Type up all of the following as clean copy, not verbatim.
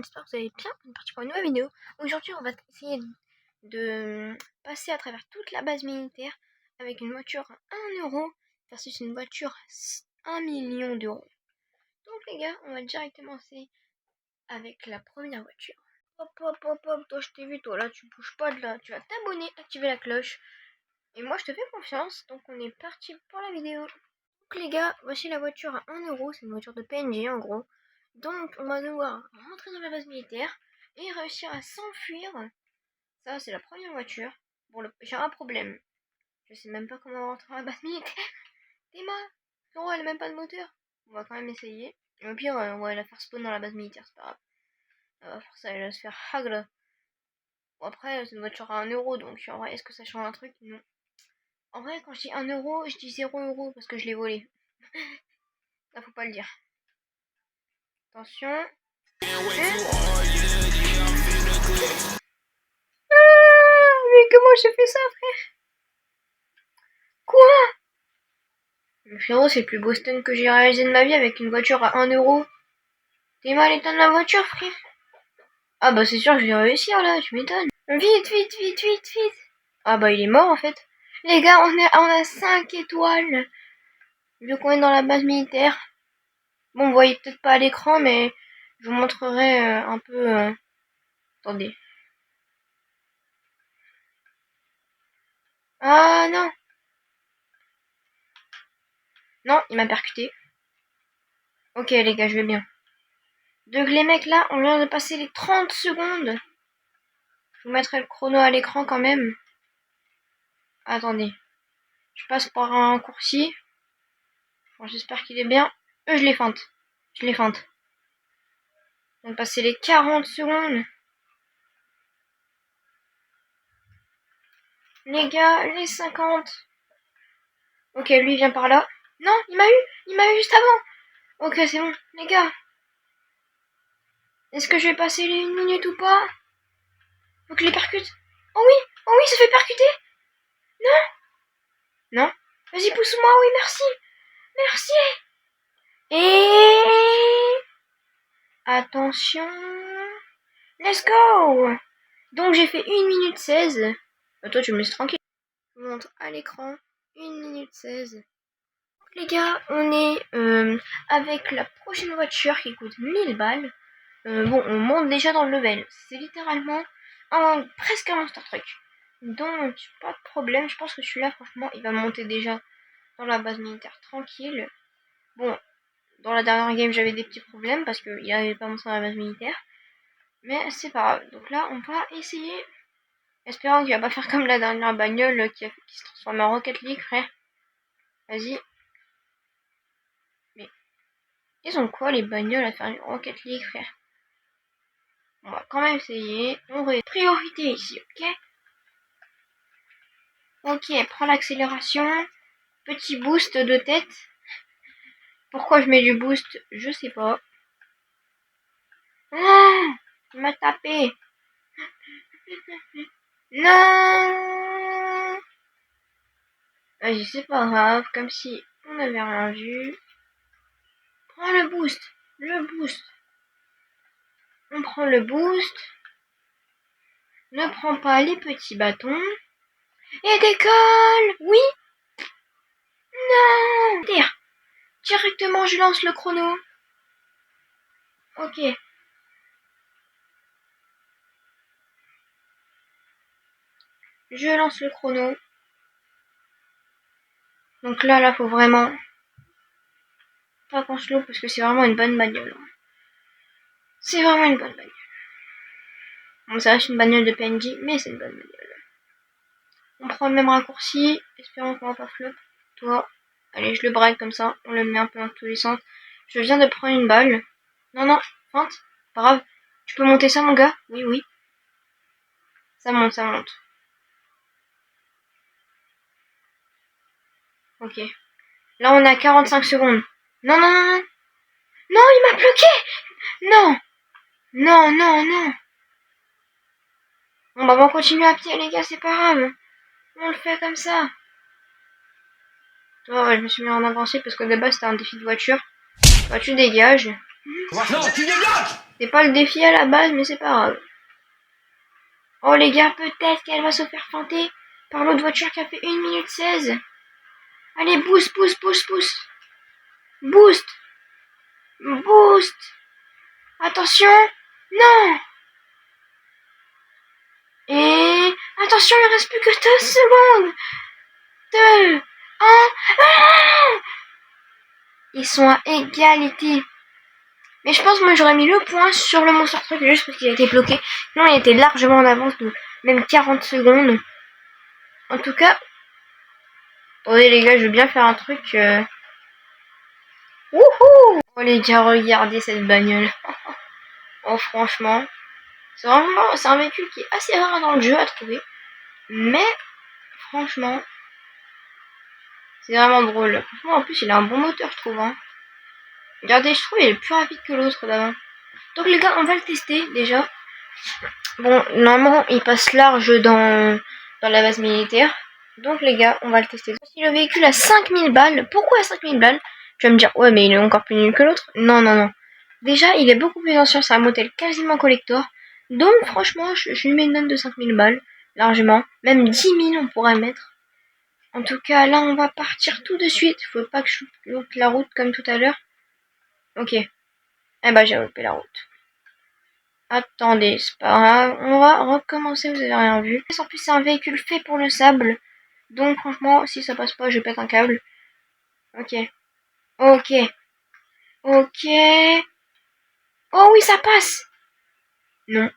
j'espère que vous allez bien. On est parti pour une nouvelle vidéo. Aujourd'hui, on va essayer de passer à travers toute la base militaire avec une voiture à 1 euro versus une voiture à 1 million d'euros. Donc les gars, on va directement essayer avec la première voiture. Hop, hop, hop, hop, toi je t'ai vu, toi là, tu bouges pas de là. Tu vas t'abonner, activer la cloche. Et moi je te fais confiance, donc on est parti pour la vidéo. Donc les gars, voici la voiture à 1 euro, c'est une voiture de PNG en gros. Donc on va devoir rentrer dans la base militaire et réussir à s'enfuir. Ça c'est la première voiture. Bon, j'ai un problème. Je sais même pas comment rentrer dans la base militaire. Dis-moi, non, elle a même pas de moteur. On va quand même essayer. Et au pire, on va la faire spawn dans la base militaire, c'est pas grave. Elle va faire ça, elle va se faire hagle. Bon après, c'est une voiture à 1 euro, donc en vrai, est-ce que ça change un truc? Non. En vrai, quand je dis 1 euro, je dis 0 euro parce que je l'ai volé. Ça faut pas le dire. Attention. Mais comment j'ai fait ça, frère? Quoi? Le frérot, c'est le plus beau stun que j'ai réalisé de ma vie avec une voiture à 1 euro. T'es mal éteint de la voiture, frère? Ah bah c'est sûr que je vais réussir là, tu m'étonnes. Vite, vite, vite, vite, vite. Ah bah il est mort en fait. Les gars, on a 5 étoiles. Vu qu'on est dans la base militaire. Bon, vous voyez peut-être pas à l'écran, mais je vous montrerai un peu... Attendez. Ah non. Non, il m'a percuté. Ok les gars, je vais bien. Donc les mecs là, on vient de passer les 30 secondes. Je vous mettrai le chrono à l'écran quand même. Attendez. Je passe par un raccourci. Bon, j'espère qu'il est bien. Je les feinte. Je les feinte. On va passer les 40 secondes. Les gars, les 50. Ok, lui il vient par là. Non, il m'a eu. Il m'a eu juste avant. Ok, c'est bon. Les gars. Est-ce que je vais passer les 1 minute ou pas? Faut que je les percute. Oh oui, ça fait percuter. Non. Non. Vas-y, pousse-moi, oui, merci. Merci. Et... Attention. Let's go. Donc j'ai fait 1 minute 16. Toi tu me laisses tranquille. Je vous montre à l'écran 1 minute 16. Les gars, on est avec la prochaine voiture qui coûte 1000 balles. Bon, on monte déjà dans le level. C'est littéralement presque un Monster Truck. Donc, pas de problème. Je pense que celui-là, franchement, il va monter déjà dans la base militaire tranquille. Bon, dans la dernière game, j'avais des petits problèmes parce qu'il n'avait pas monté dans la base militaire. Mais c'est pas grave. Donc là, on va essayer. Espérons qu'il va pas faire comme la dernière bagnole qui se transforme en Rocket League, frère. Vas-y. Mais ils ont quoi les bagnoles à faire une Rocket League, frère? On va quand même essayer. On va priorité ici, ok? Ok, prends l'accélération. Petit boost de tête. Pourquoi je mets du boost? Je sais pas. Ah, il m'a tapé. Non. Vas-y, c'est pas grave. Comme si on n'avait rien vu. Prends le boost. Le boost. On prend le boost. Ne prends pas les petits bâtons. Et décolle. Oui. Non. Directement, je lance le chrono. Ok. Je lance le chrono. Donc là, faut vraiment pas qu'on se loupe parce que c'est vraiment une bonne bagnole. C'est vraiment une bonne bagnole. Bon, ça reste une bagnole de PNJ, mais c'est une bonne bagnole. On prend le même raccourci. Espérons qu'on va pas flop. Toi. Allez, je le braque comme ça. On le met un peu dans tous les sens. Je viens de prendre une balle. Non, feinte. Pas grave. Tu peux monter ça, mon gars? Oui, oui. Ça monte, ça monte. Ok. Là, on est à 45 secondes. Non. Non, il m'a bloqué. Non. Non. Bon, bah, on va continuer à pied, les gars, c'est pas grave. On le fait comme ça. Toi, ouais, je me suis mis en avancée parce que de base, c'était un défi de voiture. Bah, tu dégages. Non, tu dégages! C'est pas le défi à la base, mais c'est pas grave. Oh les gars, peut-être qu'elle va se faire feinter par l'autre voiture qui a fait 1 minute 16. Allez, boost, boost, boost, boost. Boost. Boost. Attention. Non. Et attention, il reste plus que 2 secondes. 2, 1. Ah, ils sont à égalité. Mais je pense que moi j'aurais mis le point sur le Monster Truck juste parce qu'il a été bloqué. Non, il était largement en avance de même 40 secondes. En tout cas, attendez les gars, je veux bien faire un truc. Wouhou! Oh les gars, regardez cette bagnole. Oh franchement, c'est un véhicule qui est assez rare dans le jeu à trouver. Mais franchement, c'est vraiment drôle. Franchement, en plus, il a un bon moteur, je trouve. Hein. Regardez, je trouve qu'il est plus rapide que l'autre d'avant. Donc les gars, on va le tester déjà. Bon, normalement, il passe large dans la base militaire. Donc les gars, on va le tester. Si le véhicule a 5000 balles, pourquoi 5000 balles? Tu vas me dire, ouais, mais il est encore plus nul que l'autre. Non, non, non. Déjà, il est beaucoup plus ancien, c'est un modèle quasiment collector. Donc franchement, je lui mets une note de 5000 balles, largement. Même 10 000, on pourrait mettre. En tout cas, là, on va partir tout de suite. Faut pas que je loupe la route comme tout à l'heure. Ok. Eh ben, j'ai loupé la route. Attendez, c'est pas grave. On va recommencer, vous avez rien vu. En plus, c'est un véhicule fait pour le sable. Donc, franchement, si ça passe pas, je pète un câble. Ok. Ok. Ok. Oh oui, ça passe! Non.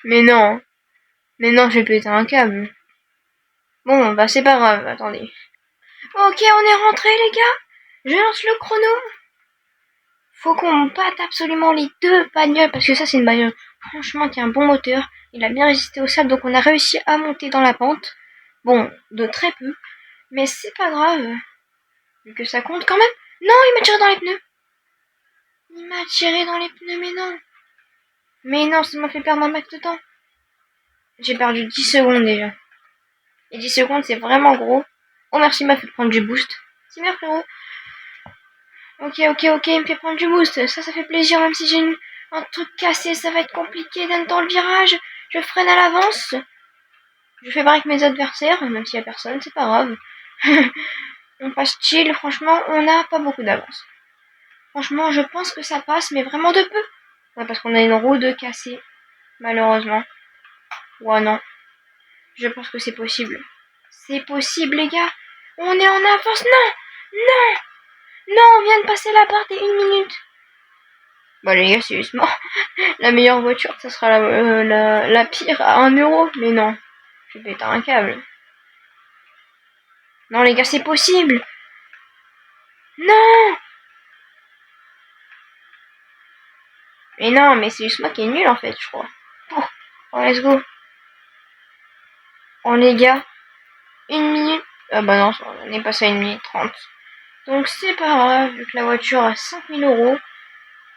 Mais non. Mais non, je vais péter un câble. Bon, bah c'est pas grave, attendez. Ok, on est rentré les gars. Je lance le chrono. Faut qu'on batte absolument les 2 bagnoles, parce que ça c'est une bagnole franchement qui a un bon moteur. Il a bien résisté au sable, donc on a réussi à monter dans la pente. Bon, de très peu. Mais c'est pas grave. Vu que ça compte quand même. Non, il m'a tiré dans les pneus. Il m'a tiré dans les pneus, mais non. Mais non, ça m'a fait perdre un max de temps. J'ai perdu 10 secondes déjà. Et 10 secondes, c'est vraiment gros. Oh, merci, il m'a fait prendre du boost. C'est bien, frérot. Ok, ok, ok, il me fait prendre du boost. Ça fait plaisir, même si j'ai un truc cassé, ça va être compliqué d'être dans le virage. Je freine à l'avance. Je fais break mes adversaires, même s'il y a personne, c'est pas grave. On passe chill, franchement, on n'a pas beaucoup d'avance. Franchement, je pense que ça passe, mais vraiment de peu. Ouais, parce qu'on a une roue de cassée, malheureusement. Ouais, non. Je pense que c'est possible. C'est possible, les gars. On est en avance. Non! Non! Non, on vient de passer la barre des 1 minute. Bah, les gars, sérieusement, la meilleure voiture, ça sera la pire à 1 euro. Mais non, je vais péter un câble. Non, les gars, c'est possible. Non! Mais non, mais c'est juste moi qui est nul en fait, je crois. Oh, let's go. Oh, les gars, 1 minute. Ah bah non, on est passé à 1 minute 30. Donc c'est pas grave, vu que la voiture à 5000 euros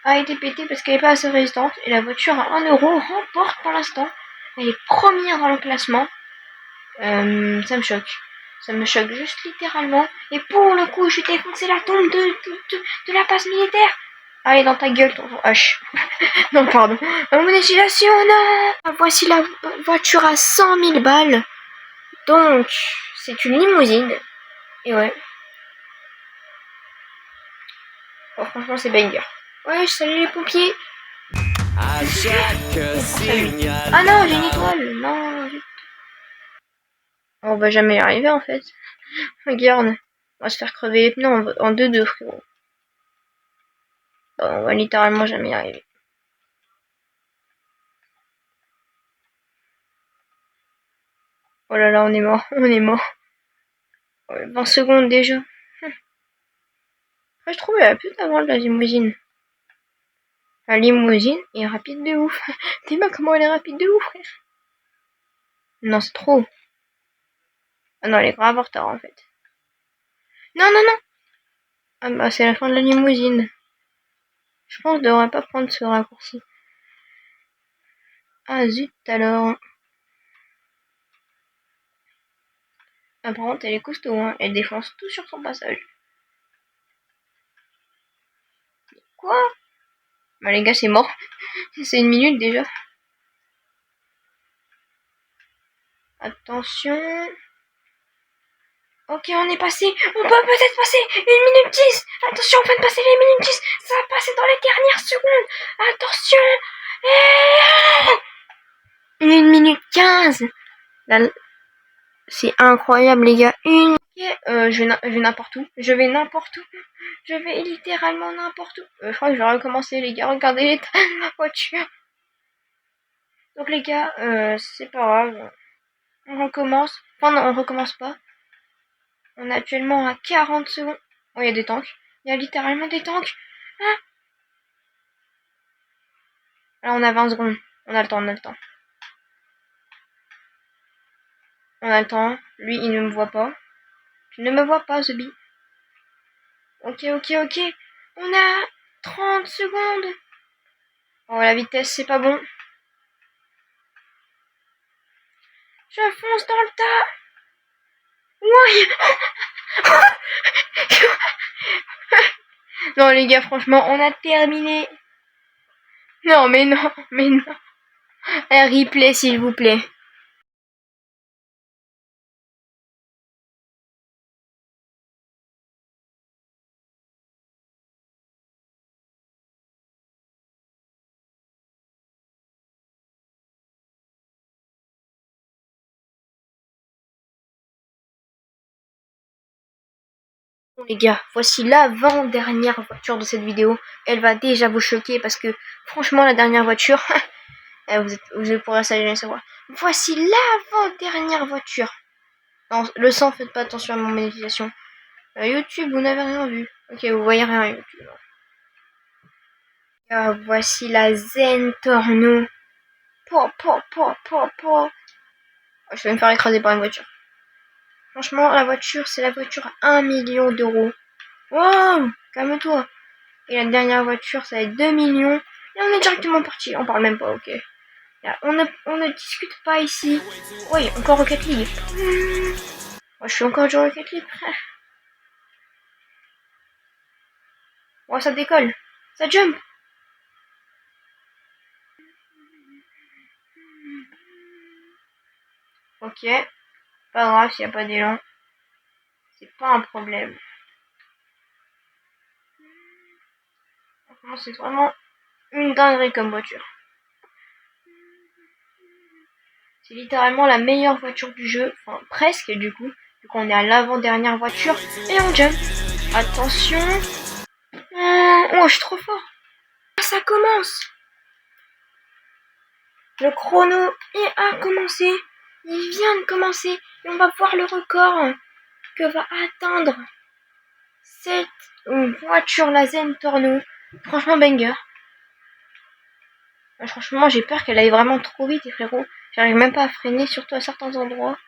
a été pétée parce qu'elle est pas assez résistante. Et la voiture à 1 euro remporte pour l'instant. Elle est première dans le classement. Ça me choque. Ça me choque juste littéralement. Et pour le coup, je défonce la tombe de la base militaire. Allez, dans ta gueule, ton H. Non, pardon. Monétisation, non. Voici la voiture à 100 000 balles. Donc, c'est une limousine. Et ouais. Oh, franchement, c'est banger. Ouais, salut les pompiers. À chaque signal. Ah non, j'ai une étoile. Non, on va jamais y arriver en fait. Regarde. On va se faire crever les pneus en 2-2, frérot. On va littéralement jamais y arriver. Oh là là, on est mort. On est mort. Ouais, 20 secondes déjà. Je trouve qu'elle a plus d'avance la limousine. La limousine est rapide de ouf. Dis-moi comment elle est rapide de ouf, frère. Non, c'est trop. Ah non, elle est grave en retard en fait. Non, non, non. Ah bah, c'est la fin de la limousine. Je pense que je devrais pas prendre ce raccourci. Ah zut alors. Ah, par contre, elle est costaud, hein. Elle défonce tout sur son passage. Quoi? Bah les gars, c'est mort. C'est 1 minute déjà. Attention. Ok, on est passé. On peut peut-être passer 1 minute 10. Attention, on vient de passer les minutes 10. Ça va passer dans les dernières secondes. Attention. Et 1 minute 15. Là, c'est incroyable, les gars. Je vais n'importe où. Je vais n'importe où. Je vais littéralement n'importe où. Je crois que je vais recommencer, les gars. Regardez l'état de ma voiture. Donc, les gars, c'est pas grave. On recommence. Enfin, non, on recommence pas. On est actuellement à 40 secondes. Oh, il y a des tanks. Il y a littéralement des tanks. Ah. Là, on a 20 secondes. On a le temps, on a le temps. On a le temps. Lui, il ne me voit pas. Tu ne me vois pas, Zubi. Ok, ok, ok. On a 30 secondes. Oh, la vitesse, c'est pas bon. Je fonce dans le tas. Ouais. Non, les gars, franchement, on a terminé. Non, mais non, mais non. Un replay, s'il vous plaît. Bon, les gars, voici l'avant-dernière voiture de cette vidéo. Elle va déjà vous choquer parce que, franchement, la dernière voiture, vous pourrez jamais savoir. Voici l'avant-dernière voiture. Non, le sang, faites pas attention à mon monétisation. YouTube, vous n'avez rien vu. Ok, vous voyez rien YouTube. Voici la Zen Torno. Je vais me faire écraser par une voiture. Franchement, la voiture, c'est la voiture à 1 million d'euros. Wow, calme-toi. Et la dernière voiture, ça va être 2 millions. Et on est directement parti. On parle même pas, ok. Là, on ne discute pas ici. Oui, encore Rocket League. Moi, je suis encore du Rocket League. Oh, ça décolle. Ça jump. Ok. Pas grave s'il n'y a pas d'élan. C'est pas un problème. C'est vraiment une dinguerie comme voiture. C'est littéralement la meilleure voiture du jeu. Enfin, presque du coup. Du coup, on est à l'avant-dernière voiture. Et on jump. Attention. Oh, je suis trop fort. Ça commence. Le chrono a commencé. Il vient de commencer. Et on va voir le record que va atteindre cette voiture, la Zen Torno. Franchement, banger. Franchement, j'ai peur qu'elle aille vraiment trop vite, et frérot. J'arrive même pas à freiner, surtout à certains endroits.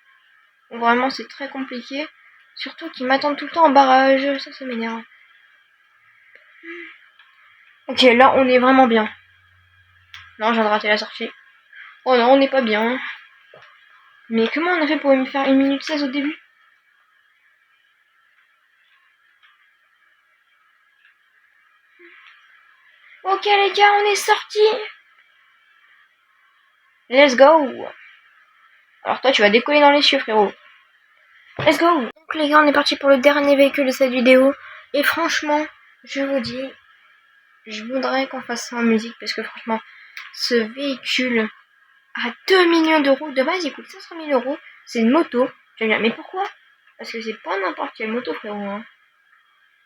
Vraiment, c'est très compliqué. Surtout qu'ils m'attendent tout le temps en barrage. Ça m'énerve. Ok, là, on est vraiment bien. Non, je viens de rater la sortie. Oh non, on n'est pas bien. Mais comment on a fait pour me faire 1 minute 16 au début? Ok, les gars, on est sortis. Let's go. Alors toi, tu vas décoller dans les cieux, frérot. Let's go. Donc les gars, on est parti pour le dernier véhicule de cette vidéo. Et franchement, je vous dis, je voudrais qu'on fasse ça en musique. Parce que franchement, ce véhicule à 2 millions d'euros, de base, il coûte 500 000 euros. C'est une moto. Je vais dire, mais pourquoi? Parce que c'est pas n'importe quelle moto, frérot. Hein.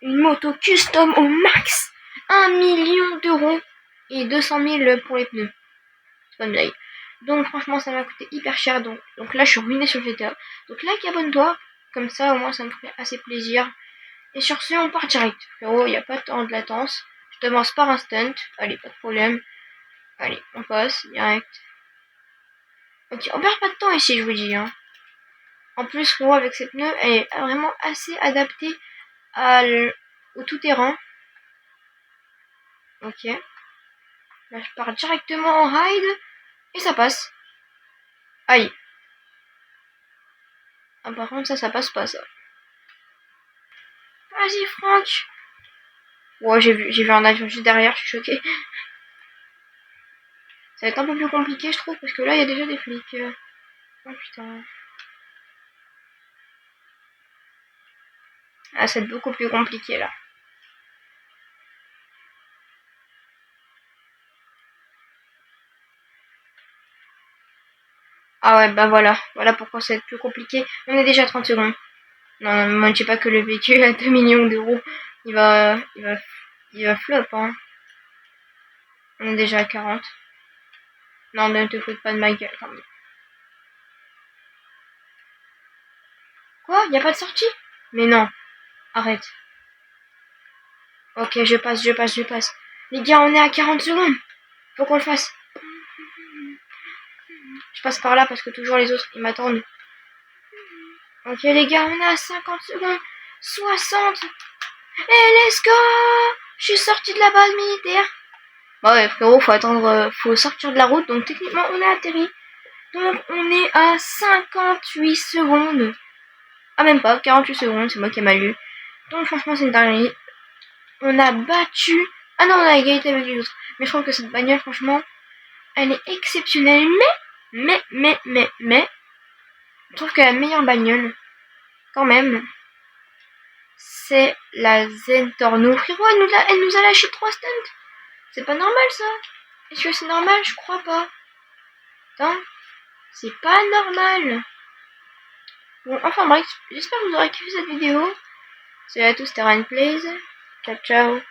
Une moto custom au max. 1 million d'euros. Et 200 000 pour les pneus. C'est pas une blague. Donc franchement, ça m'a coûté hyper cher. Donc là, je suis ruiné sur le GTA. Donc like, abonne-toi. Comme ça, au moins, ça me ferait assez plaisir. Et sur ce, on part direct. Frérot, il n'y a pas de temps de latence. Je t'avance par un stunt. Allez, pas de problème. Allez, on passe direct. Ok, on perd pas de temps ici, je vous dis. Hein. En plus, frérot, avec ces pneus, elle est vraiment assez adaptée au tout-terrain. Ok. Là, je pars directement en ride. Et ça passe. Aïe. Ah, par contre, ça passe pas, ça. Vas-y, Franck. Ouais, j'ai vu un avion juste derrière, je suis choquée. Ça va être un peu plus compliqué, je trouve, parce que là, il y a déjà des flics. Oh putain. Ah, ça va être beaucoup plus compliqué, là. Ah ouais, bah voilà. Voilà pourquoi ça va être plus compliqué. On est déjà à 30 secondes. Non, ne me dis pas que le véhicule à 2 millions d'euros, il va flop, hein. On est déjà à 40. Non, ne te fous pas de ma gueule, quand même. Quoi? Y a pas de sortie? Mais non. Arrête. Ok, je passe. Les gars, on est à 40 secondes. Faut qu'on le fasse. Je passe par là parce que toujours les autres, ils m'attendent. Ok, les gars, on est à 50 secondes. 60. Et let's go! Je suis sorti de la base militaire. Bah ouais, frérot, faut attendre, faut sortir de la route. Donc techniquement, on est atterri. Donc on est à 58 secondes. Ah, même pas, 48 secondes, c'est moi qui ai mal lu. Donc franchement, c'est une dinguerie. On a battu... Ah non, on a égalité avec les autres. Mais je trouve que cette bagnole, franchement, elle est exceptionnelle. Mais... Je trouve que la meilleure bagnole, quand même, c'est la Zentorno. Frérot, elle nous a lâché 3 stunts. C'est pas normal, ça. Est-ce que c'est normal? Je crois pas. Attends, c'est pas normal. Bon, enfin bref, j'espère que vous aurez kiffé cette vidéo. Salut à tous, c'était Ryan Plays. Ciao, ciao.